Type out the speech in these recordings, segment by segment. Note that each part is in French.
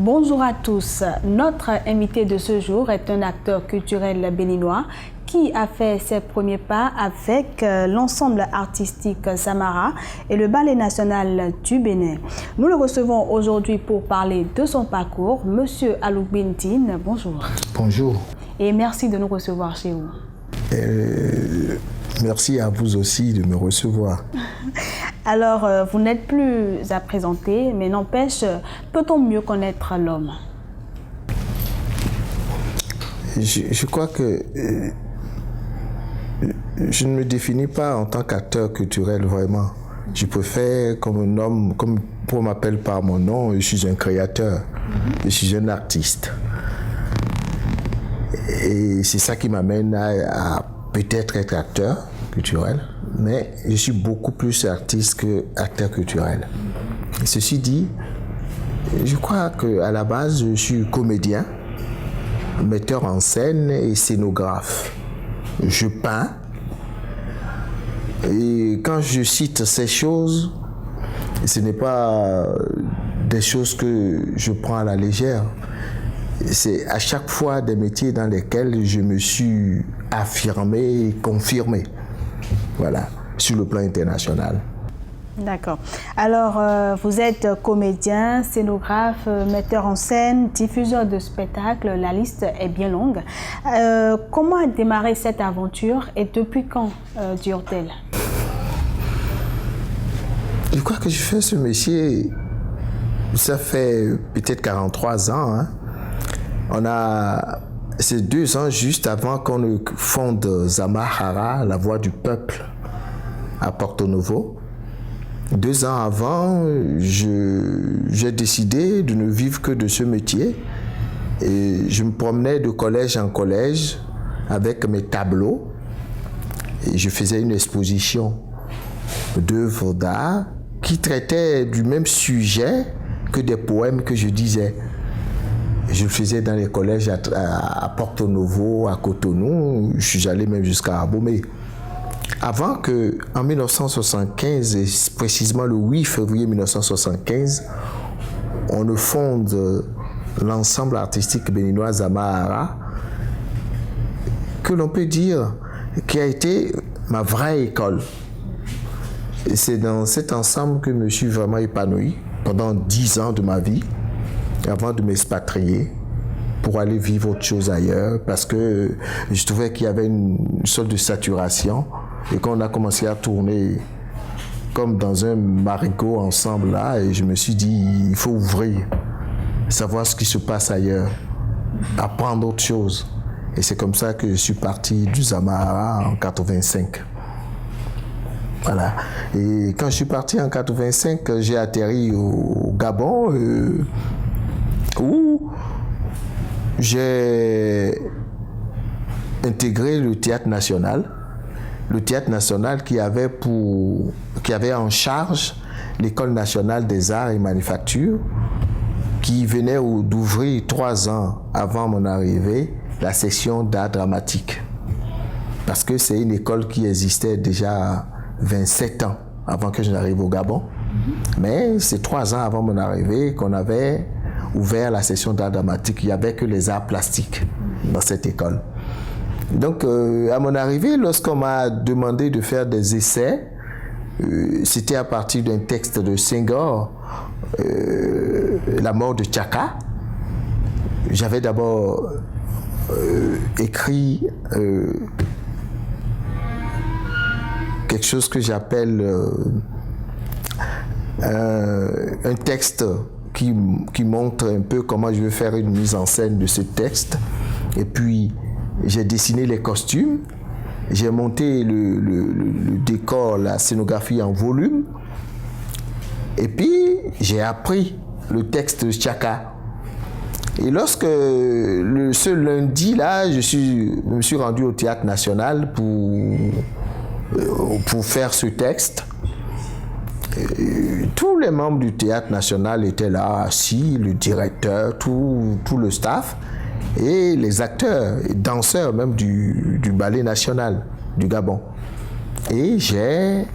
Bonjour à tous. Notre invité de ce jour est un acteur culturel béninois qui a fait ses premiers pas avec l'ensemble artistique Zamara et le Ballet national du Bénin. Nous le recevons aujourd'hui pour parler de son parcours. Monsieur Alouk Bintine, bonjour. Bonjour. Et merci de nous recevoir chez vous. Merci à vous aussi de me recevoir. Alors, vous n'êtes plus à présenter, mais n'empêche, peut-on mieux connaître l'homme? Je crois que je ne me définis pas en tant qu'acteur culturel vraiment. Je préfère comme un homme, comme on m'appelle par mon nom, je suis un créateur, je suis un artiste. Et c'est ça qui m'amène à peut-être être acteur culturel, mais je suis beaucoup plus artiste qu'acteur culturel. Et ceci dit, je crois qu'à la base, je suis comédien, metteur en scène et scénographe. Je peins. Et quand je cite ces choses, ce n'est pas des choses que je prends à la légère. C'est à chaque fois des métiers dans lesquels je me suis affirmé et confirmé. Voilà, sur le plan international. D'accord. Alors, vous êtes comédien, scénographe, metteur en scène, diffuseur de spectacles, la liste est bien longue. Comment a démarré cette aventure et depuis quand dure-t-elle? Je crois que je fais ce métier, ça fait peut-être 43 ans. C'est 2 ans juste avant qu'on ne fonde Zamahara, la voix du peuple, à Porto Novo. 2 ans avant, j'ai décidé de ne vivre que de ce métier. Et je me promenais de collège en collège avec mes tableaux. Et je faisais une exposition d'œuvres d'art qui traitaient du même sujet que des poèmes que je disais. Je le faisais dans les collèges à Porto Novo, à Cotonou, je suis allé même jusqu'à Abomey. Avant que, en 1975, et précisément le 8 février 1975, on ne fonde l'ensemble artistique béninois Zamahara, que l'on peut dire qui a été ma vraie école. Et c'est dans cet ensemble que je me suis vraiment épanoui pendant 10 ans de ma vie, avant de m'expatrier pour aller vivre autre chose ailleurs, parce que je trouvais qu'il y avait une sorte de saturation et qu'on a commencé à tourner comme dans un marigot ensemble là, et je me suis dit, il faut ouvrir, savoir ce qui se passe ailleurs, apprendre autre chose. Et c'est comme ça que je suis parti du Zamahara en 85. Voilà. Et quand je suis parti en 85, j'ai atterri au Gabon, où j'ai intégré le Théâtre National. Le Théâtre National qui avait en charge l'École nationale des arts et manufactures, qui venait d'ouvrir 3 ans avant mon arrivée la section d'art dramatique. Parce que c'est une école qui existait déjà 27 ans avant que je n'arrive au Gabon. Mais c'est 3 ans avant mon arrivée qu'on avait ouvert la section d'art dramatique. Il n'y avait que les arts plastiques dans cette école. Donc, à mon arrivée, lorsqu'on m'a demandé de faire des essais, c'était à partir d'un texte de Senghor, La mort de Tchaka. J'avais d'abord écrit quelque chose que j'appelle un texte qui montre un peu comment je vais faire une mise en scène de ce texte. Et puis, j'ai dessiné les costumes, j'ai monté le décor, la scénographie en volume, et puis j'ai appris le texte de Tchaka. Et lorsque, ce lundi-là, je me suis rendu au Théâtre National pour faire ce texte. Et tous les membres du Théâtre National étaient là, assis, le directeur, tout le staff, et les acteurs et danseurs même du Ballet national du Gabon. Et j'ai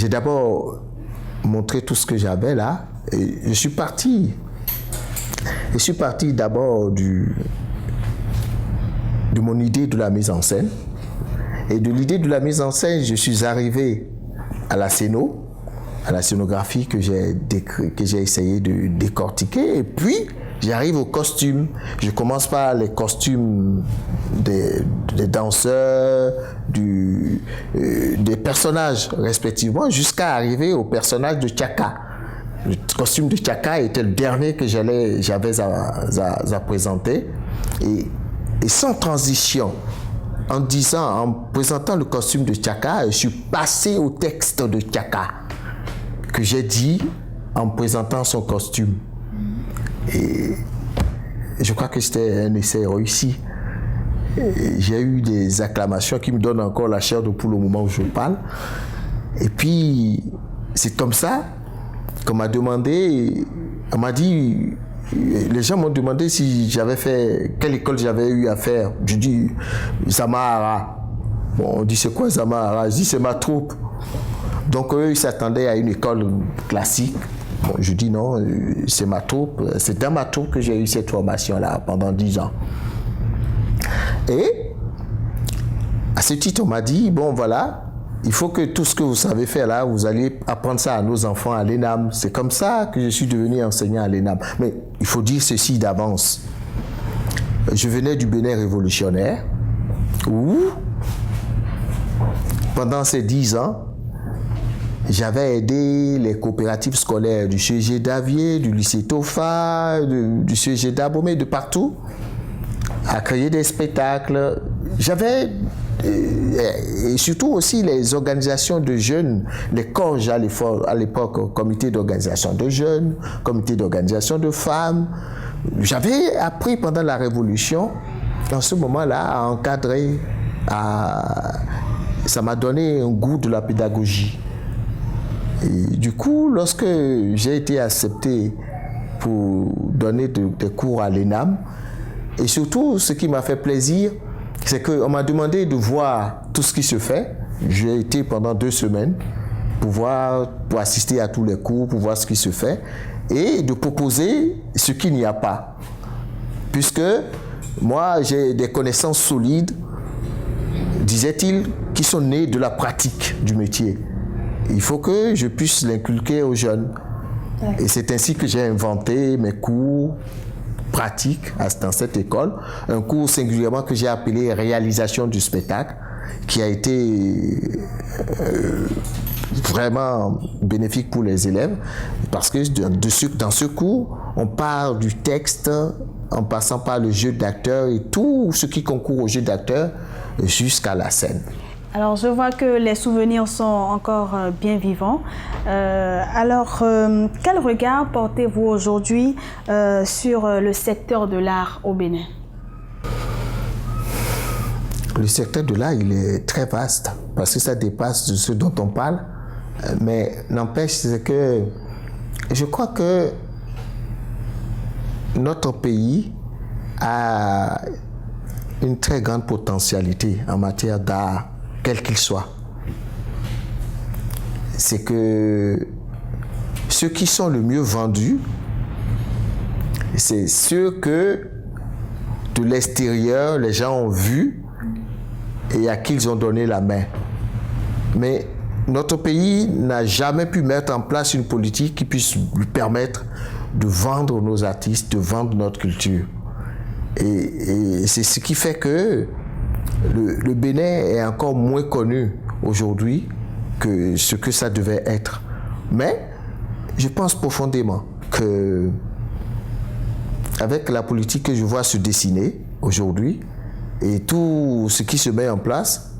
d'abord montré tout ce que j'avais là, Et je suis parti d'abord de mon idée de la mise en scène. Et de l'idée de la mise en scène, je suis arrivé à la scénographie que j'ai essayé de décortiquer. Et puis, j'arrive aux costumes. Je commence par les costumes des danseurs, des personnages respectivement, jusqu'à arriver au personnage de Tchaka. Le costume de Tchaka était le dernier que j'avais à présenter. Et sans transition, en présentant le costume de Tchaka, je suis passé au texte de Tchaka que j'ai dit en présentant son costume. Et je crois que c'était un essai réussi. J'ai eu des acclamations qui me donnent encore la chair de poule au moment où je parle. Et puis, c'est comme ça qu'on m'a demandé, on m'a dit, les gens m'ont demandé si j'avais fait, quelle école j'avais eu à faire. Je dis, Zamahara. Bon, on dit, c'est quoi Zamahara? Je dis, c'est ma troupe. Donc, eux, ils s'attendaient à une école classique. Bon, je dis non, c'est ma troupe. C'est dans ma troupe que j'ai eu cette formation-là pendant 10 ans. Et à ce titre, on m'a dit, bon voilà, il faut que tout ce que vous savez faire là, vous allez apprendre ça à nos enfants à l'ENAM. C'est comme ça que je suis devenu enseignant à l'ENAM. Mais il faut dire ceci d'avance. Je venais du Bénin révolutionnaire, où, pendant ces 10 ans, j'avais aidé les coopératives scolaires du CEG d'Avier, du lycée Tofa, du CEG d'Abomey, de partout, à créer des spectacles. J'avais, et surtout aussi les organisations de jeunes, les CORJ à l'époque, comité d'organisation de jeunes, comité d'organisation de femmes. J'avais appris pendant la Révolution, dans ce moment-là, à encadrer, ça m'a donné un goût de la pédagogie. Et du coup, lorsque j'ai été accepté pour donner des cours à l'ENAM, et surtout, ce qui m'a fait plaisir, c'est qu'on m'a demandé de voir tout ce qui se fait. J'ai été pendant 2 semaines pour assister à tous les cours, pour voir ce qui se fait, et de proposer ce qu'il n'y a pas. Puisque moi, j'ai des connaissances solides, disait-il, qui sont nées de la pratique du métier. Il faut que je puisse l'inculquer aux jeunes. Et c'est ainsi que j'ai inventé mes cours pratiques dans cette école. Un cours singulièrement que j'ai appelé réalisation du spectacle, qui a été vraiment bénéfique pour les élèves, parce que dans ce cours, on part du texte en passant par le jeu d'acteur et tout ce qui concourt au jeu d'acteur jusqu'à la scène. Alors, je vois que les souvenirs sont encore bien vivants. Quel regard portez-vous aujourd'hui sur le secteur de l'art au Bénin? Le secteur de l'art, il est très vaste, parce que ça dépasse de ce dont on parle. Mais n'empêche, c'est que je crois que notre pays a une très grande potentialité en matière d'art, quel qu'il soit. C'est que ceux qui sont le mieux vendus, c'est ceux que de l'extérieur, les gens ont vus et à qui ils ont donné la main. Mais notre pays n'a jamais pu mettre en place une politique qui puisse lui permettre de vendre nos artistes, de vendre notre culture. Et c'est ce qui fait que le Bénin est encore moins connu aujourd'hui que ce que ça devait être. Mais je pense profondément que avec la politique que je vois se dessiner aujourd'hui et tout ce qui se met en place,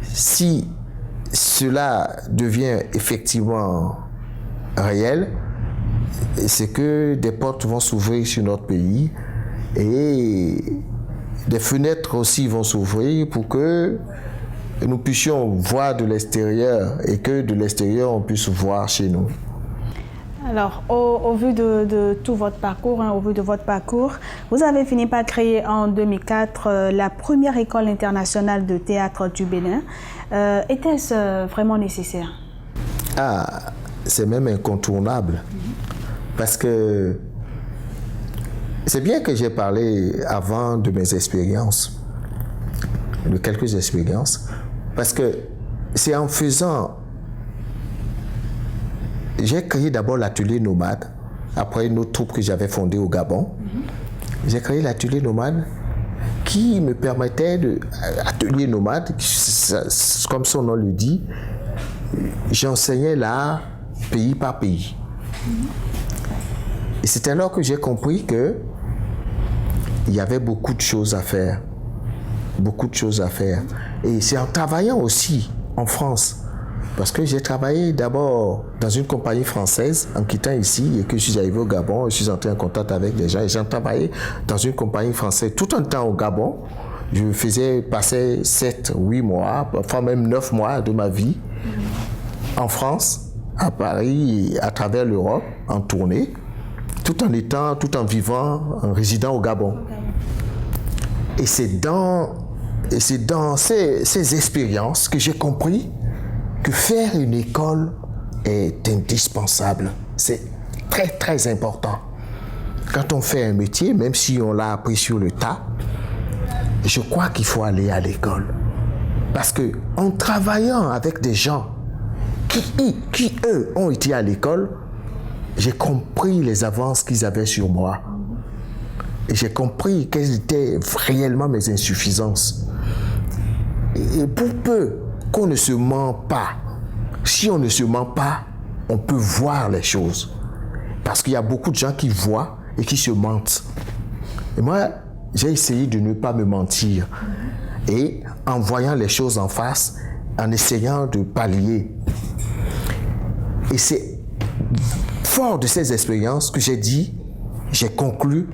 si cela devient effectivement réel, c'est que des portes vont s'ouvrir sur notre pays et des fenêtres aussi vont s'ouvrir pour que nous puissions voir de l'extérieur et que de l'extérieur on puisse voir chez nous. Alors, au vu de tout votre parcours, au vu de votre parcours, vous avez fini par créer en 2004 la première école internationale de théâtre du Bénin. Était-ce vraiment nécessaire? Ah, c'est même incontournable. Parce que c'est bien que j'ai parlé avant de mes expériences, de quelques expériences, parce que c'est en faisant... J'ai créé d'abord l'atelier nomade, après une autre troupe que j'avais fondée au Gabon. J'ai créé l'atelier nomade qui me permettait de... Atelier nomade, comme son nom le dit, j'enseignais l'art pays par pays. Et c'est alors que j'ai compris que il y avait beaucoup de choses à faire. Beaucoup de choses à faire. Et c'est en travaillant aussi en France. Parce que j'ai travaillé d'abord dans une compagnie française en quittant ici et que je suis arrivé au Gabon, je suis entré en contact avec des gens et j'ai travaillé dans une compagnie française tout un temps au Gabon. Je faisais passer 7, 8 mois, parfois même 9 mois de ma vie en France, à Paris et à travers l'Europe, en tournée, tout en vivant, en résidant au Gabon. Et c'est dans ces expériences que j'ai compris que faire une école est indispensable. C'est très, très important. Quand on fait un métier, même si on l'a appris sur le tas, je crois qu'il faut aller à l'école. Parce que en travaillant avec des gens qui eux, ont été à l'école, j'ai compris les avances qu'ils avaient sur moi. Et j'ai compris quelles étaient réellement mes insuffisances. Et pour peu qu'on ne se ment pas, si on ne se ment pas, on peut voir les choses. Parce qu'il y a beaucoup de gens qui voient et qui se mentent. Et moi, j'ai essayé de ne pas me mentir. Et en voyant les choses en face, en essayant de pallier. Et c'est fort de ces expériences que j'ai conclu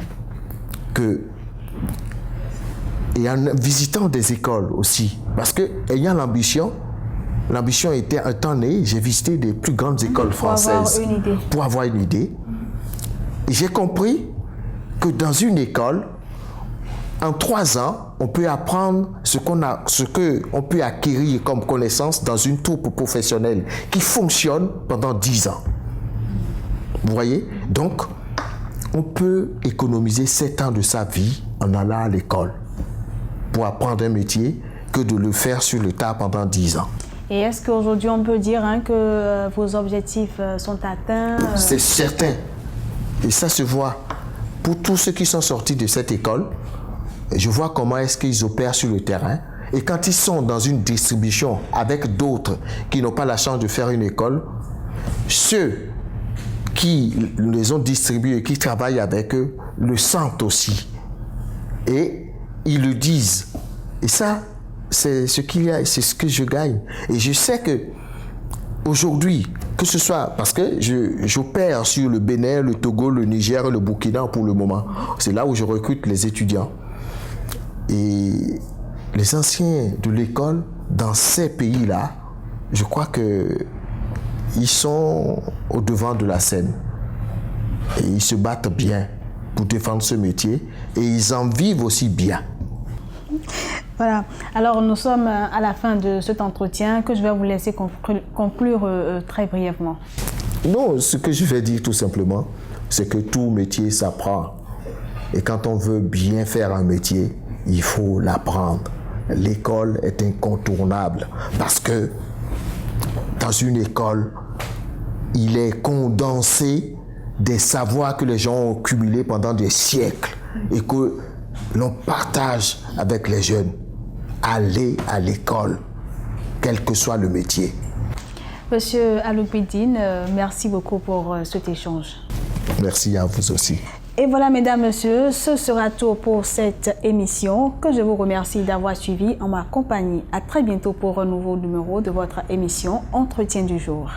que, et en visitant des écoles aussi, parce que ayant l'ambition était un temps né, j'ai visité des plus grandes écoles françaises pour avoir une idée. Et j'ai compris que dans une école, en 3 ans, on peut apprendre ce qu'on peut acquérir comme connaissance dans une troupe professionnelle qui fonctionne pendant 10 ans. Vous voyez? Donc, on peut économiser 7 ans de sa vie en allant à l'école pour apprendre un métier que de le faire sur le tas pendant 10 ans. Et est-ce qu'aujourd'hui, on peut dire que vos objectifs sont atteints? C'est certain. Et ça se voit. Pour tous ceux qui sont sortis de cette école, je vois comment est-ce qu'ils opèrent sur le terrain. Et quand ils sont dans une distribution avec d'autres qui n'ont pas la chance de faire une école, ceux qui les ont distribués et qui travaillent avec eux le sentent aussi. Et ils le disent. Et ça, c'est ce qu'il y a, c'est ce que je gagne. Et je sais que aujourd'hui, que ce soit parce que j'opère sur le Bénin, le Togo, le Niger et le Burkina pour le moment. C'est là où je recrute les étudiants. Et les anciens de l'école, dans ces pays-là, je crois qu'ils sont au devant de la scène. Et ils se battent bien pour défendre ce métier. Et ils en vivent aussi bien. Voilà. Alors, nous sommes à la fin de cet entretien que je vais vous laisser conclure très brièvement. Non, ce que je vais dire tout simplement, c'est que tout métier s'apprend. Et quand on veut bien faire un métier, il faut l'apprendre. L'école est incontournable parce que dans une école, il est condensé des savoirs que les gens ont cumulés pendant des siècles et que l'on partage avec les jeunes. Allez à l'école, quel que soit le métier. Monsieur Aloupidine, merci beaucoup pour cet échange. Merci à vous aussi. Et voilà, mesdames, messieurs, ce sera tout pour cette émission que je vous remercie d'avoir suivi en ma compagnie. À très bientôt pour un nouveau numéro de votre émission Entretien du jour.